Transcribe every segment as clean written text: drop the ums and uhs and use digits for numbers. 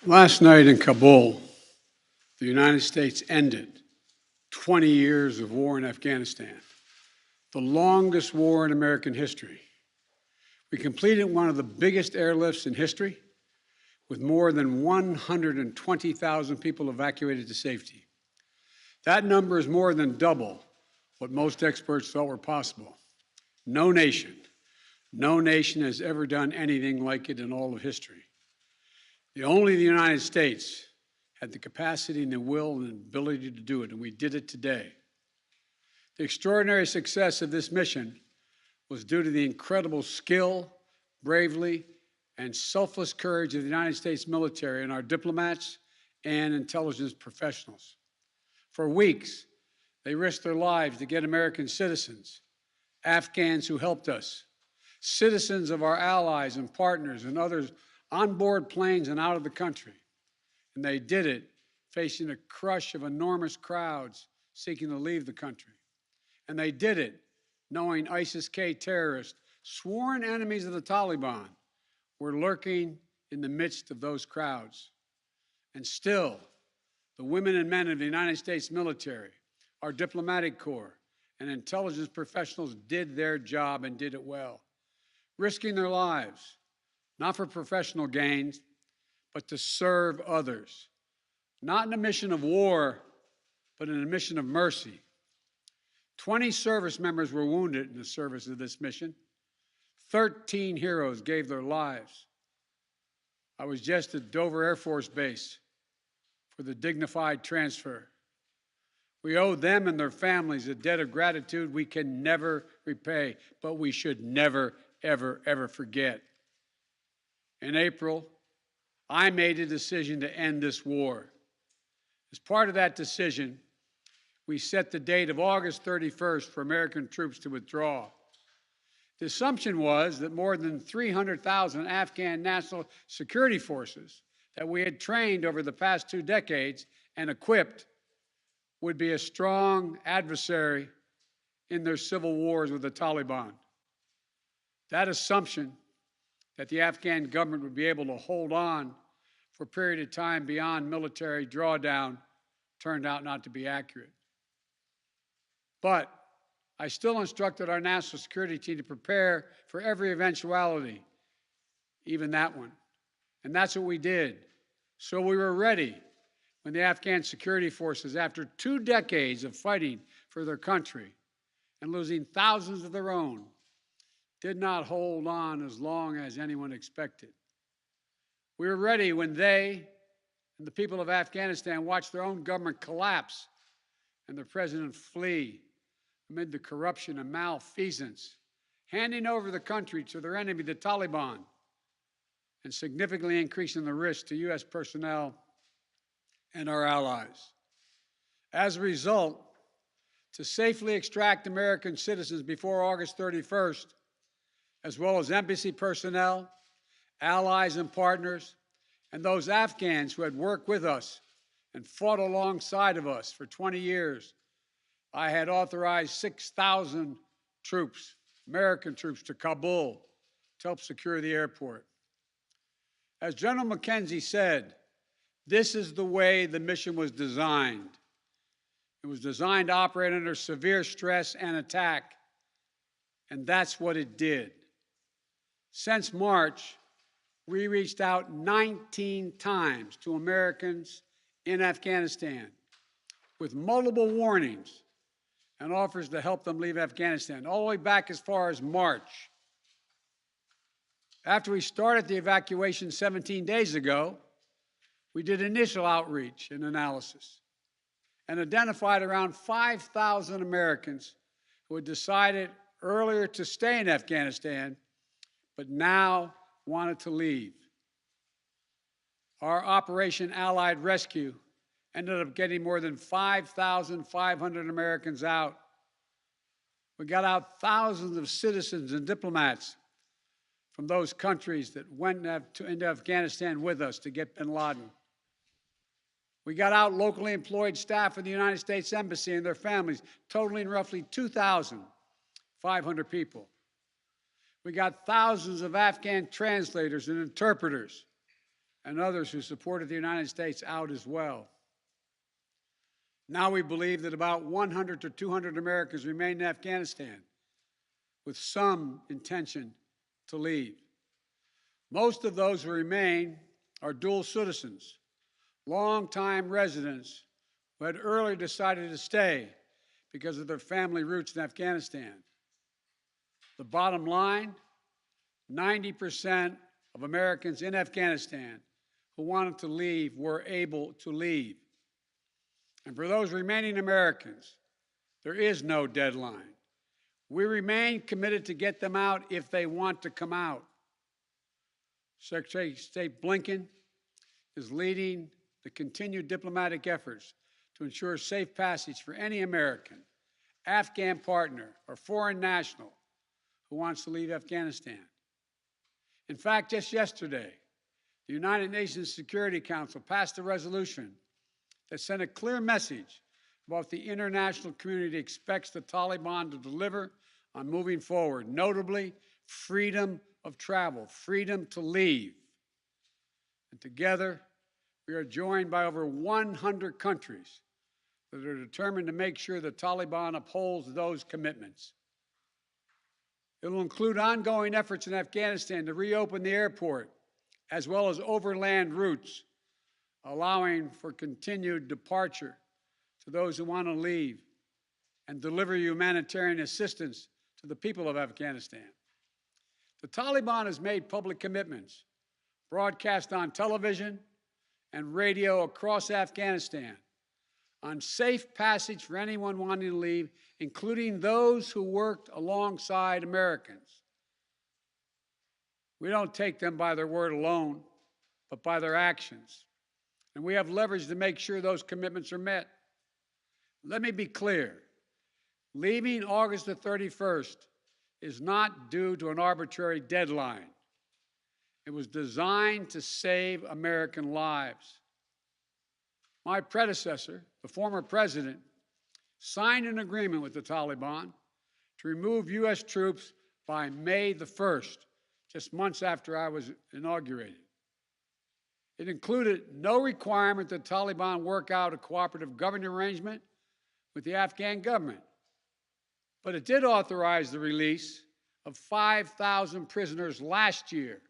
Last night in Kabul, the United States ended 20 years of war in Afghanistan, the longest war in American history. We completed one of the biggest airlifts in history, with more than 120,000 people evacuated to safety. That number is more than double what most experts thought were possible. No nation has ever done anything like it in all of history. Only the United States had the capacity and the will and ability to do it, and we did it today. The extraordinary success of this mission was due to the incredible skill, bravery, and selfless courage of the United States military and our diplomats and intelligence professionals. For weeks, they risked their lives to get American citizens, Afghans who helped us, citizens of our allies and partners and others on board planes and out of the country. And they did it facing a crush of enormous crowds seeking to leave the country. And they did it knowing ISIS-K terrorists, sworn enemies of the Taliban, were lurking in the midst of those crowds. And still, the women and men of the United States military, our diplomatic corps, and intelligence professionals did their job and did it well, risking their lives, not for professional gains, but to serve others, not in a mission of war, but in a mission of mercy. 20 service members were wounded in the service of this mission. 13 heroes gave their lives. I was just at Dover Air Force Base for the dignified transfer. We owe them and their families a debt of gratitude we can never repay, but we should never, ever, ever forget. In April, I made a decision to end this war. As part of that decision, we set the date of August 31st for American troops to withdraw. The assumption was that more than 300,000 Afghan national security forces that we had trained over the past 2 decades and equipped would be a strong adversary in their civil wars with the Taliban. That assumption that the Afghan government would be able to hold on for a period of time beyond military drawdown turned out not to be accurate. But I still instructed our national security team to prepare for every eventuality, even that one. And that's what we did. So we were ready when the Afghan security forces, after 2 decades of fighting for their country and losing thousands of their own, did not hold on as long as anyone expected. We were ready when they and the people of Afghanistan watched their own government collapse and their president flee amid the corruption and malfeasance, handing over the country to their enemy, the Taliban, and significantly increasing the risk to U.S. personnel and our allies. As a result, to safely extract American citizens before August 31st, as well as embassy personnel, allies and partners, and those Afghans who had worked with us and fought alongside of us for 20 years, I had authorized 6,000 troops, American troops, to Kabul to help secure the airport. As General McKenzie said, this is the way the mission was designed. It was designed to operate under severe stress and attack, and that's what it did. Since March, we reached out 19 times to Americans in Afghanistan with multiple warnings and offers to help them leave Afghanistan, all the way back as far as March. After we started the evacuation 17 days ago, we did initial outreach and analysis and identified around 5,000 Americans who had decided earlier to stay in Afghanistan but now wanted to leave. Our Operation Allied Rescue ended up getting more than 5,500 Americans out. We got out thousands of citizens and diplomats from those countries that went into Afghanistan with us to get bin Laden. We got out locally employed staff of the United States Embassy and their families, totaling roughly 2,500 people. We got thousands of Afghan translators and interpreters and others who supported the United States out as well. Now we believe that about 100 to 200 Americans remain in Afghanistan with some intention to leave. Most of those who remain are dual citizens, longtime residents who had earlier decided to stay because of their family roots in Afghanistan. The bottom line, 90% of Americans in Afghanistan who wanted to leave were able to leave. And for those remaining Americans, there is no deadline. We remain committed to get them out if they want to come out. Secretary of State Blinken is leading the continued diplomatic efforts to ensure safe passage for any American, Afghan partner, or foreign national who wants to leave Afghanistan. In fact, just yesterday, the United Nations Security Council passed a resolution that sent a clear message about what the international community expects the Taliban to deliver on moving forward, notably freedom of travel, freedom to leave. And together, we are joined by over 100 countries that are determined to make sure the Taliban upholds those commitments. It will include ongoing efforts in Afghanistan to reopen the airport, as well as overland routes, allowing for continued departure to those who want to leave and deliver humanitarian assistance to the people of Afghanistan. The Taliban has made public commitments, broadcast on television and radio across Afghanistan, on safe passage for anyone wanting to leave, including those who worked alongside Americans. We don't take them by their word alone, but by their actions. And we have leverage to make sure those commitments are met. Let me be clear. Leaving August the 31st is not due to an arbitrary deadline. It was designed to save American lives. My predecessor, the former president, signed an agreement with the Taliban to remove U.S. troops by May the 1st, just months after I was inaugurated. It included no requirement that the Taliban work out a cooperative governing arrangement with the Afghan government. But it did authorize the release of 5,000 prisoners last year,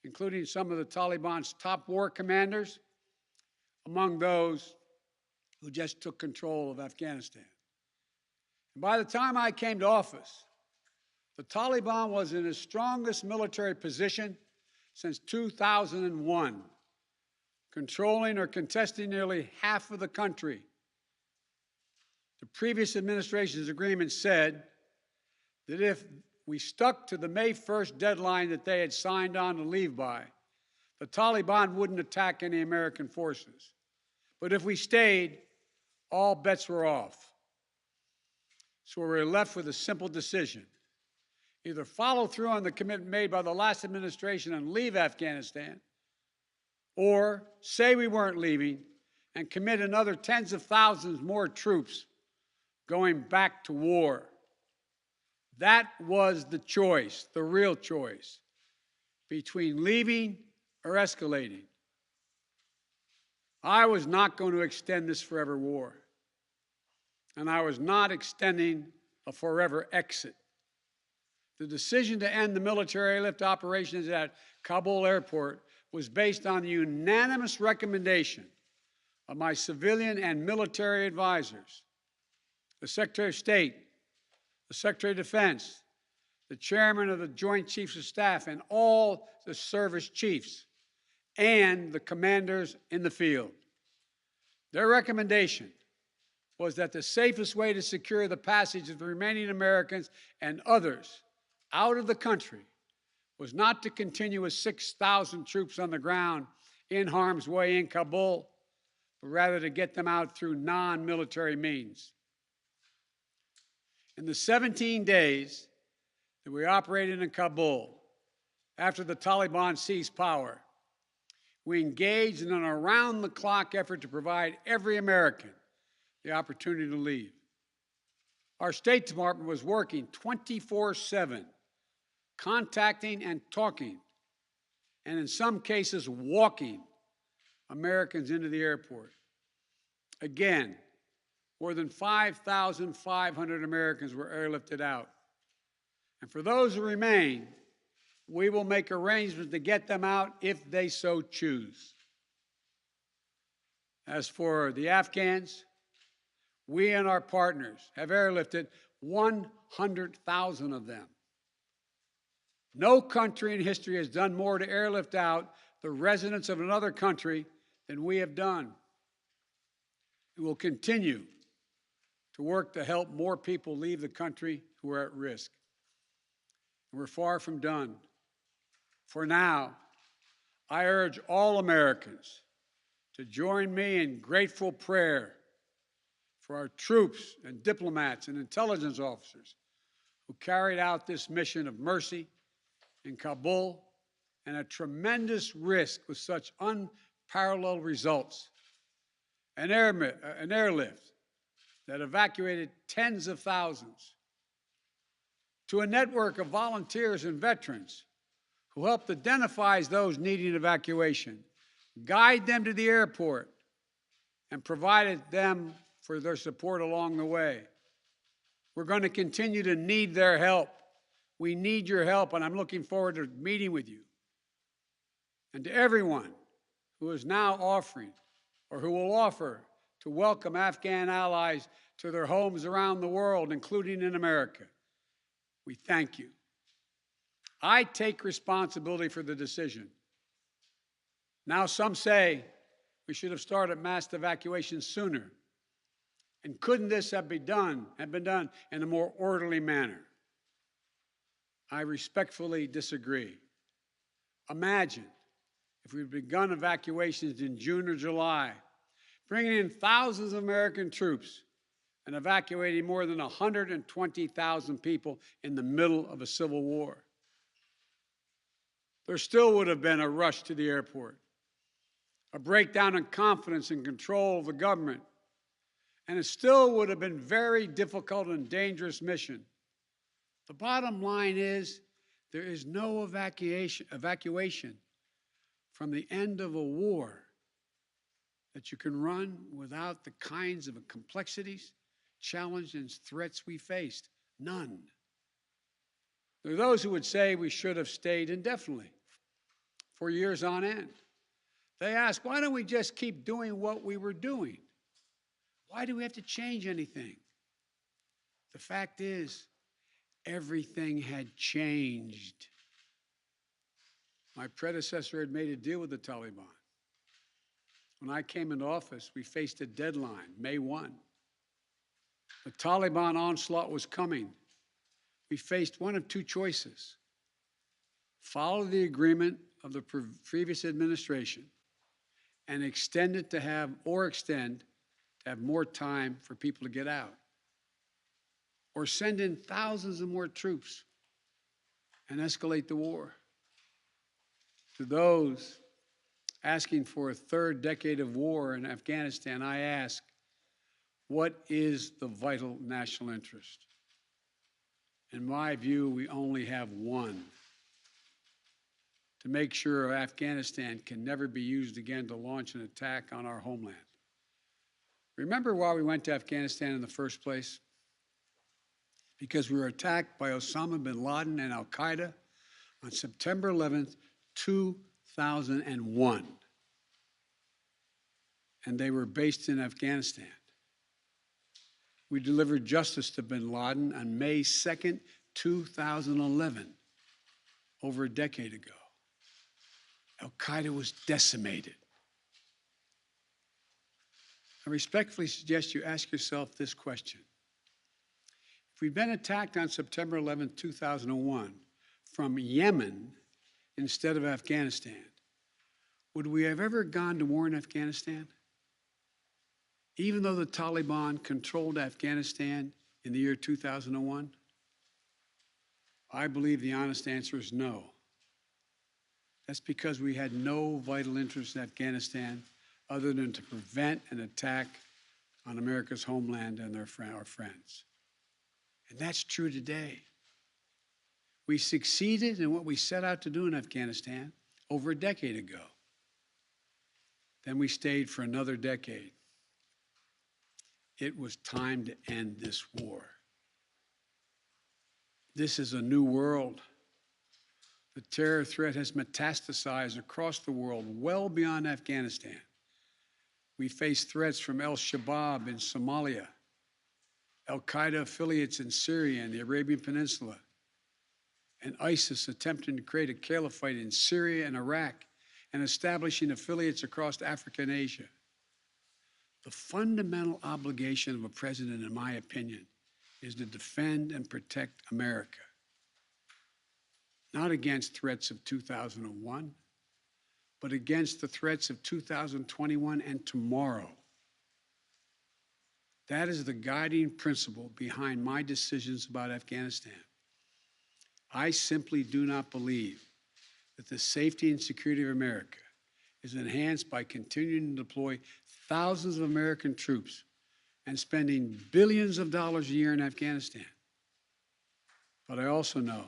including some of the Taliban's top war commanders, among those who just took control of Afghanistan. And by the time I came to office, the Taliban was in its strongest military position since 2001, controlling or contesting nearly half of the country. The previous administration's agreement said that if we stuck to the May 1st deadline that they had signed on to leave by, the Taliban wouldn't attack any American forces. But if we stayed, all bets were off. So we were left with a simple decision. Either follow through on the commitment made by the last administration and leave Afghanistan, or say we weren't leaving and commit another tens of thousands more troops going back to war. That was the choice, the real choice, between leaving or escalating. I was not going to extend this forever war, and I was not extending a forever exit. The decision to end the military airlift operations at Kabul airport was based on the unanimous recommendation of my civilian and military advisors, the Secretary of State, the Secretary of Defense, the Chairman of the Joint Chiefs of Staff, and all the service chiefs, and the commanders in the field. Their recommendation was that the safest way to secure the passage of the remaining Americans and others out of the country was not to continue with 6,000 troops on the ground in harm's way in Kabul, but rather to get them out through non-military means. In the 17 days that we operated in Kabul, after the Taliban seized power, we engaged in an around-the-clock effort to provide every American the opportunity to leave. Our State Department was working 24/7, contacting and talking and in some cases walking Americans into the airport. Again, more than 5,500 Americans were airlifted out. And for those who remain, we will make arrangements to get them out if they so choose. As for the Afghans, we and our partners have airlifted 100,000 of them. No country in history has done more to airlift out the residents of another country than we have done. We will continue to work to help more people leave the country who are at risk. We're far from done. For now, I urge all Americans to join me in grateful prayer for our troops and diplomats and intelligence officers who carried out this mission of mercy in Kabul and at tremendous risk with such unparalleled results. An airlift that evacuated tens of thousands, to a network of volunteers and veterans who helped identify those needing evacuation, guide them to the airport, and provided them for their support along the way. We're going to continue to need their help. We need your help, and I'm looking forward to meeting with you. And to everyone who is now offering or who will offer to welcome Afghan allies to their homes around the world, including in America, we thank you. I take responsibility for the decision. Now some say we should have started mass evacuation sooner. And couldn't this have been done in a more orderly manner? I respectfully disagree. Imagine if we'd begun evacuations in June or July, bringing in thousands of American troops and evacuating more than 120,000 people in the middle of a civil war. There still would have been a rush to the airport, a breakdown in confidence and control of the government, and it still would have been a very difficult and dangerous mission. The bottom line is there is no evacuation from the end of a war that you can run without the kinds of complexities, challenges, and threats we faced. None. There are those who would say we should have stayed indefinitely for years on end. They ask, why don't we just keep doing what we were doing? Why do we have to change anything? The fact is, everything had changed. My predecessor had made a deal with the Taliban. When I came into office, we faced a deadline, May 1. The Taliban onslaught was coming. We faced one of two choices: follow the agreement of the previous administration and extend to have more time for people to get out, or send in thousands of more troops and escalate the war. To those asking for a third decade of war in Afghanistan, I ask, what is the vital national interest? In my view, we only have one: to make sure Afghanistan can never be used again to launch an attack on our homeland. Remember why we went to Afghanistan in the first place? Because we were attacked by Osama bin Laden and al-Qaeda on September 11th, 2001. And they were based in Afghanistan. We delivered justice to bin Laden on May 2nd, 2011, over a decade ago. Al-Qaeda was decimated. I respectfully suggest you ask yourself this question. If we'd been attacked on September 11, 2001, from Yemen instead of Afghanistan, would we have ever gone to war in Afghanistan? Even though the Taliban controlled Afghanistan in the year 2001? I believe the honest answer is no. That's because we had no vital interest in Afghanistan other than to prevent an attack on America's homeland and our friends. And that's true today. We succeeded in what we set out to do in Afghanistan over a decade ago. Then we stayed for another decade. It was time to end this war. This is a new world. The terror threat has metastasized across the world, well beyond Afghanistan. We face threats from al-Shabaab in Somalia, al-Qaeda affiliates in Syria and the Arabian Peninsula, and ISIS attempting to create a caliphate in Syria and Iraq and establishing affiliates across Africa and Asia. The fundamental obligation of a president, in my opinion, is to defend and protect America, not against threats of 2001, but against the threats of 2021 and tomorrow. That is the guiding principle behind my decisions about Afghanistan. I simply do not believe that the safety and security of America is enhanced by continuing to deploy thousands of American troops and spending billions of dollars a year in Afghanistan. But I also know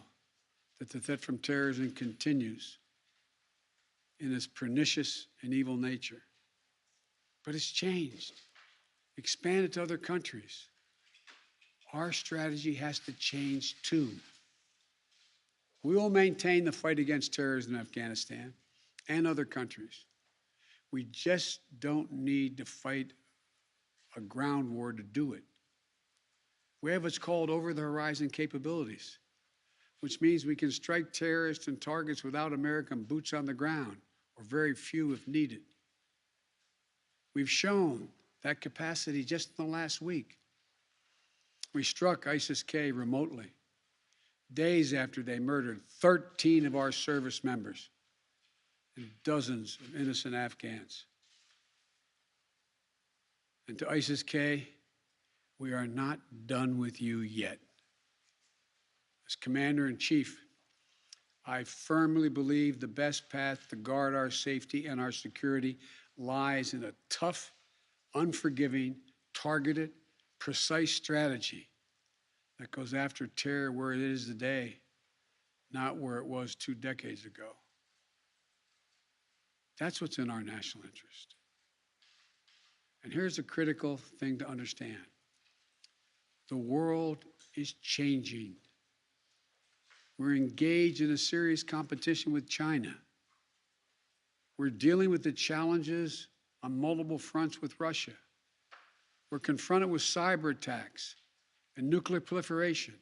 that the threat from terrorism continues in its pernicious and evil nature. But it's changed, expanded to other countries. Our strategy has to change too. We will maintain the fight against terrorism in Afghanistan and other countries. We just don't need to fight a ground war to do it. We have what's called over-the-horizon capabilities, which means we can strike terrorists and targets without American boots on the ground, or very few if needed. We've shown that capacity just in the last week. We struck ISIS-K remotely, days after they murdered 13 of our service members and dozens of innocent Afghans. And to ISIS-K, we are not done with you yet. As Commander-in-Chief, I firmly believe the best path to guard our safety and our security lies in a tough, unforgiving, targeted, precise strategy that goes after terror where it is today, not where it was 2 decades ago. That's what's in our national interest. And here's a critical thing to understand. The world is changing. We're engaged in a serious competition with China. We're dealing with the challenges on multiple fronts with Russia. We're confronted with cyber attacks and nuclear proliferation.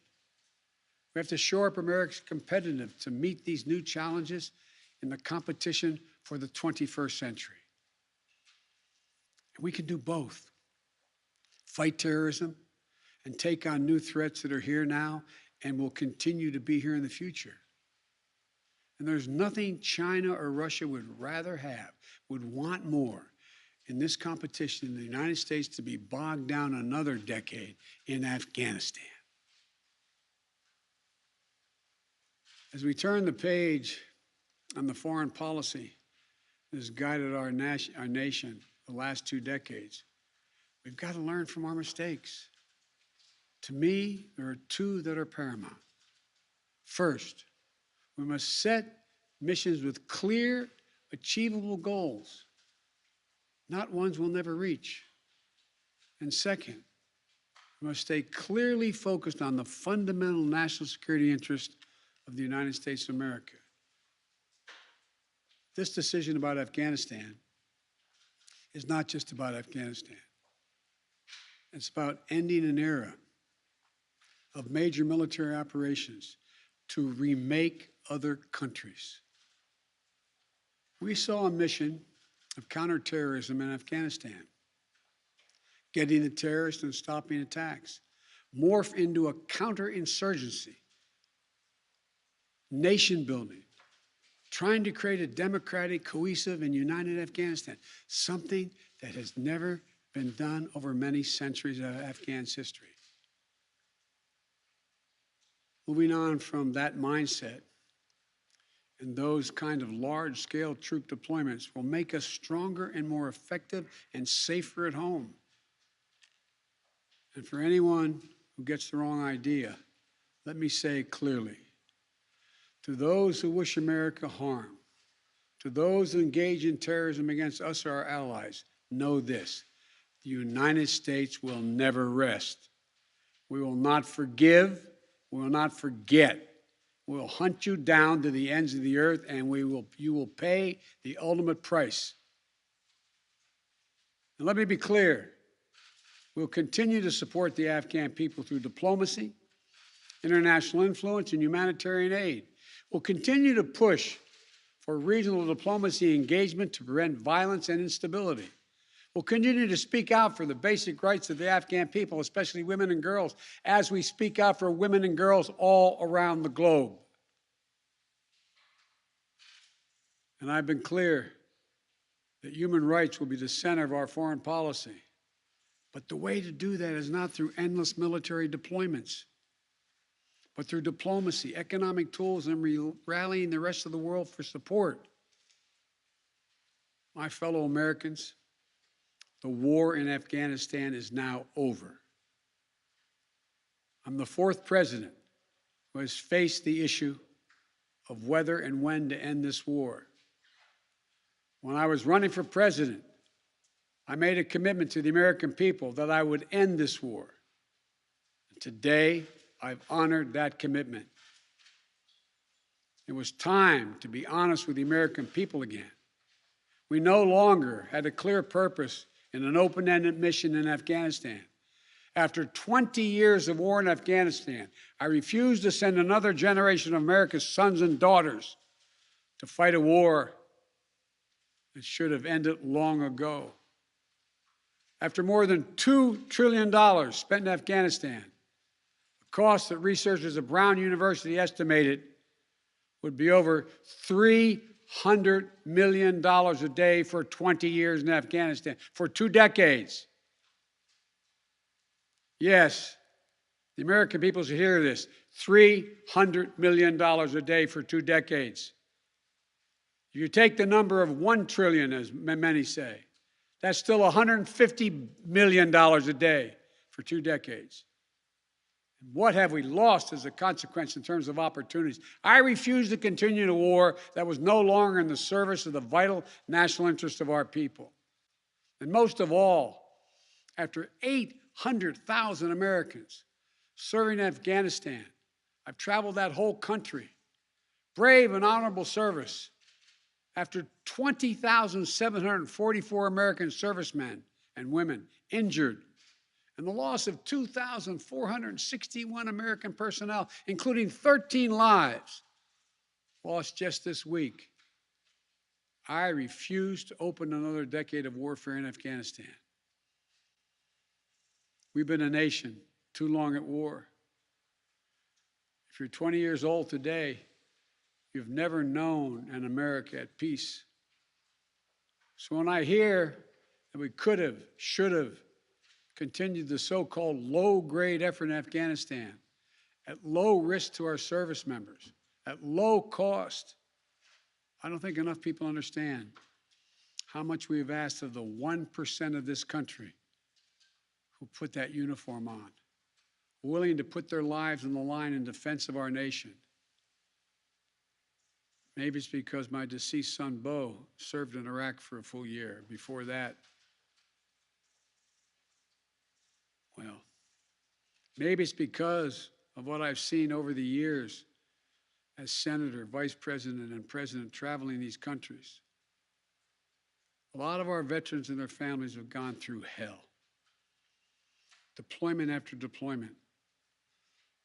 We have to shore up America's competitiveness to meet these new challenges in the competition for the 21st century. And we can do both. Fight terrorism and take on new threats that are here now and will continue to be here in the future. And there's nothing China or Russia would rather have, would want more in this competition in the United States to be bogged down another decade in Afghanistan. As we turn the page on the foreign policy that has guided our nation the last 2 decades, we've got to learn from our mistakes. To me, there are 2 that are paramount. First, we must set missions with clear, achievable goals, not ones we'll never reach. And second, we must stay clearly focused on the fundamental national security interest of the United States of America. This decision about Afghanistan is not just about Afghanistan. It's about ending an era of major military operations to remake other countries. We saw a mission of counterterrorism in Afghanistan, getting the terrorists and stopping attacks, morph into a counterinsurgency, nation building, trying to create a democratic, cohesive, and united Afghanistan, something that has never been done over many centuries of Afghan's history. Moving on from that mindset and those kind of large-scale troop deployments will make us stronger and more effective and safer at home. And for anyone who gets the wrong idea, let me say clearly, to those who wish America harm, To those who engage in terrorism against us or our allies, know this: the United States will never rest. We will not forgive. We will not forget. We will hunt you down to the ends of the earth, and you will pay the ultimate price. And let me be clear. We'll continue to support the Afghan people through diplomacy, international influence, and humanitarian aid. We'll continue to push for regional diplomacy engagement to prevent violence and instability. We'll continue to speak out for the basic rights of the Afghan people, especially women and girls, as we speak out for women and girls all around the globe. And I've been clear that human rights will be the center of our foreign policy. But the way to do that is not through endless military deployments, but through diplomacy, economic tools, and rallying the rest of the world for support. My fellow Americans, the war in Afghanistan is now over. I'm the fourth president who has faced the issue of whether and when to end this war. When I was running for president, I made a commitment to the American people that I would end this war. And today, I've honored that commitment. It was time to be honest with the American people again. We no longer had a clear purpose in an open-ended mission in Afghanistan. After 20 years of war in Afghanistan, I refused to send another generation of America's sons and daughters to fight a war that should have ended long ago. After more than $2 trillion spent in Afghanistan, the cost that researchers at Brown University estimated would be over $300 million a day for 20 years in Afghanistan, for 2 decades. Yes, the American people should hear this: $300 million a day for 2 decades. If you take the number of 1 trillion, as many say, that's still $150 million a day for 2 decades. What have we lost as a consequence in terms of opportunities? I refuse to continue a war that was no longer in the service of the vital national interest of our people. And most of all, after 800,000 Americans serving in Afghanistan, I've traveled that whole country, brave and honorable service. After 20,744 American servicemen and women injured, and the loss of 2,461 American personnel, including 13 lives lost just this week, I refuse to open another decade of warfare in Afghanistan. We've been a nation too long at war. If you're 20 years old today, you've never known an America at peace. So when I hear that we could have, should have continued the so-called low-grade effort in Afghanistan at low risk to our service members, at low cost, I don't think enough people understand how much we have asked of the 1% of this country who put that uniform on, willing to put their lives on the line in defense of our nation. Maybe it's because my deceased son, Bo, served in Iraq for a full year. Before that, well, maybe it's because of what I've seen over the years as senator, vice president, and president traveling these countries. A lot of our veterans and their families have gone through hell. Deployment after deployment,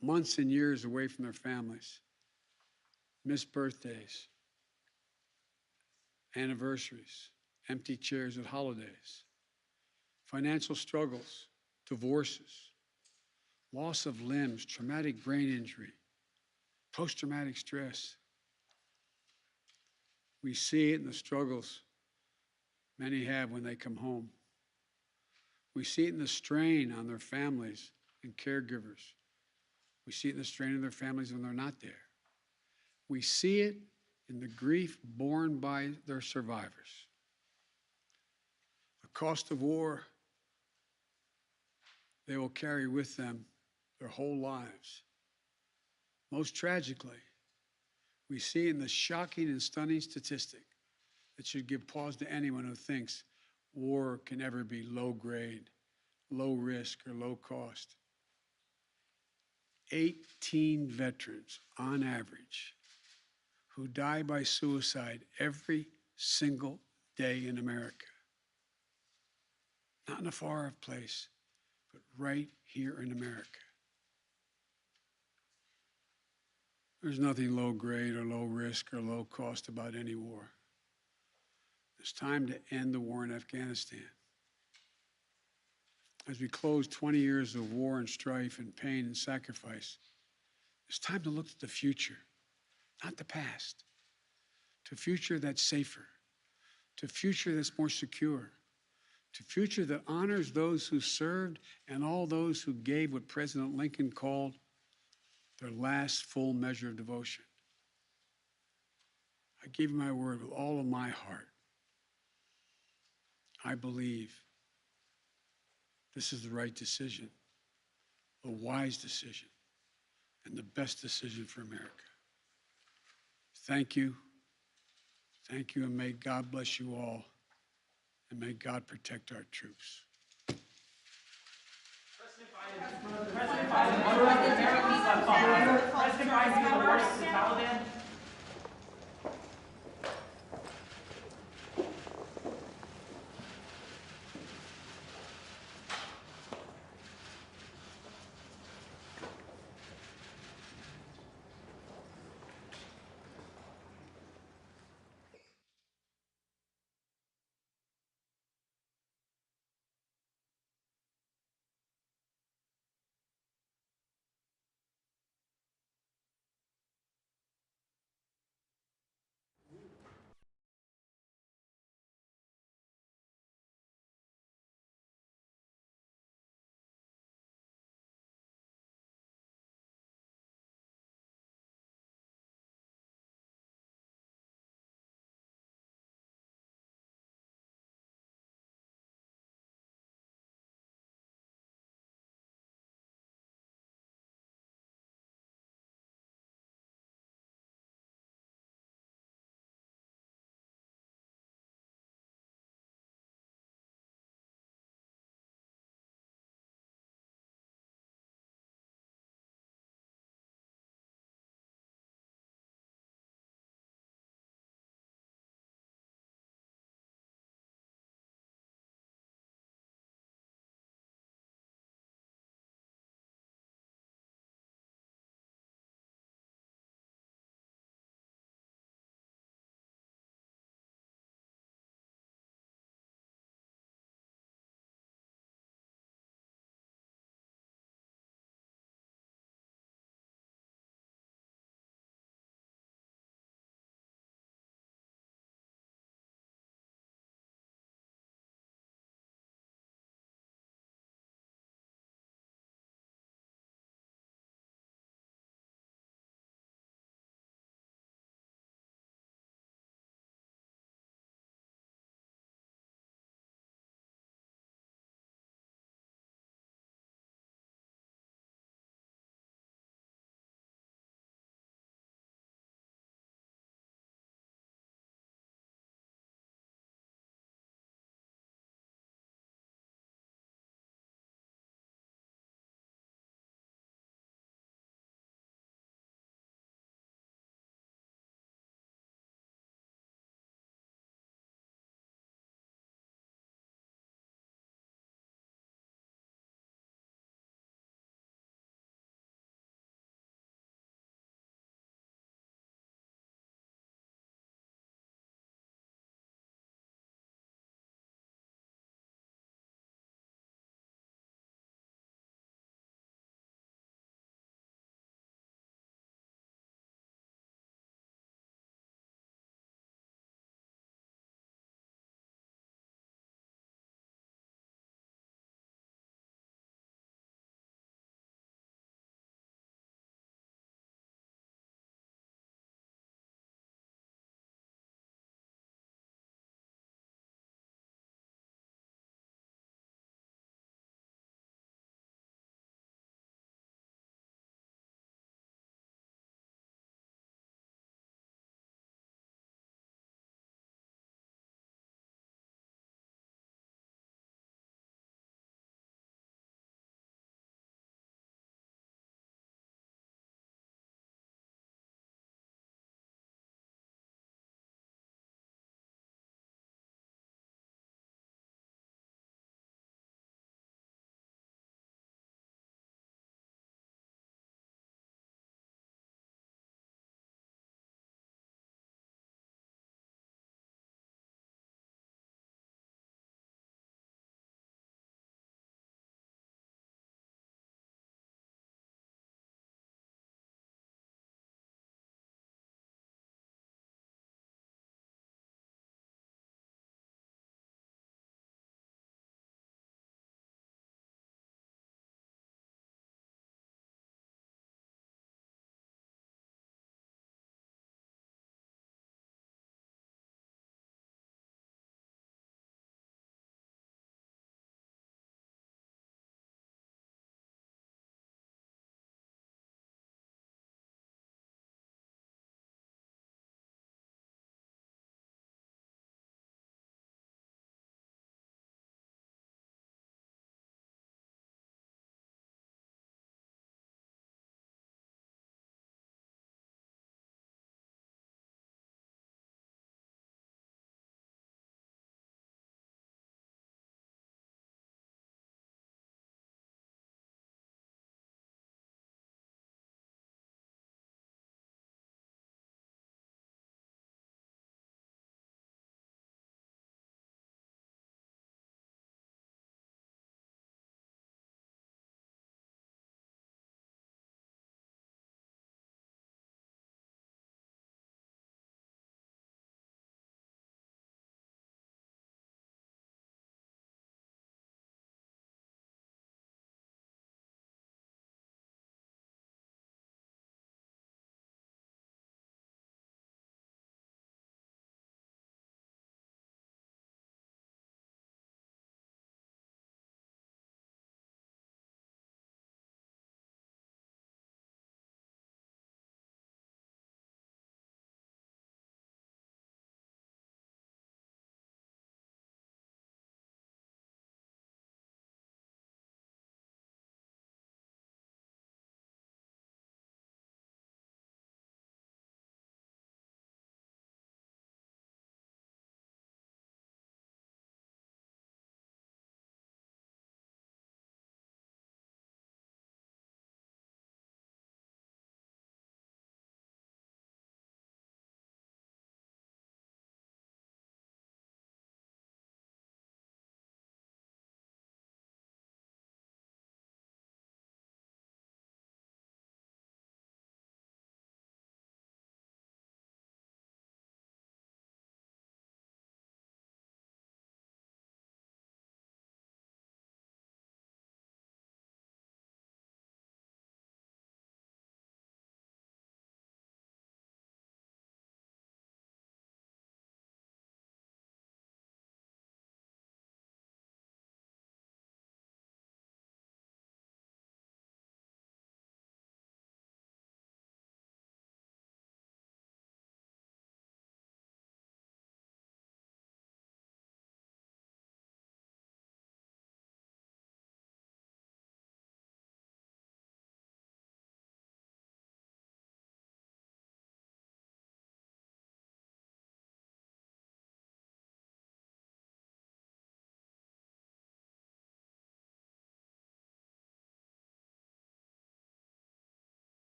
months and years away from their families, missed birthdays, anniversaries, empty chairs at holidays, financial struggles, divorces, loss of limbs, traumatic brain injury, post-traumatic stress. We see it in the struggles many have when they come home. We see it in the strain on their families and caregivers. We see it in the strain on their families when they're not there. We see it in the grief borne by their survivors. The cost of war they will carry with them their whole lives. Most tragically, we see in the shocking and stunning statistic that should give pause to anyone who thinks war can ever be low grade, low risk, or low cost. 18 veterans, on average, who die by suicide every single day in America. Not in a far-off place, but right here in America. There's nothing low grade or low risk or low cost about any war. It's time to end the war in Afghanistan. As we close 20 years of war and strife and pain and sacrifice, it's time to look to the future, not the past, to a future that's safer, to a future that's more secure, to a future that honors those who served and all those who gave what President Lincoln called their last full measure of devotion. I give you my word with all of my heart. I believe this is the right decision, the wise decision, and the best decision for America. Thank you. Thank you, and may God bless you all, and may God protect our troops. President Biden, President Biden,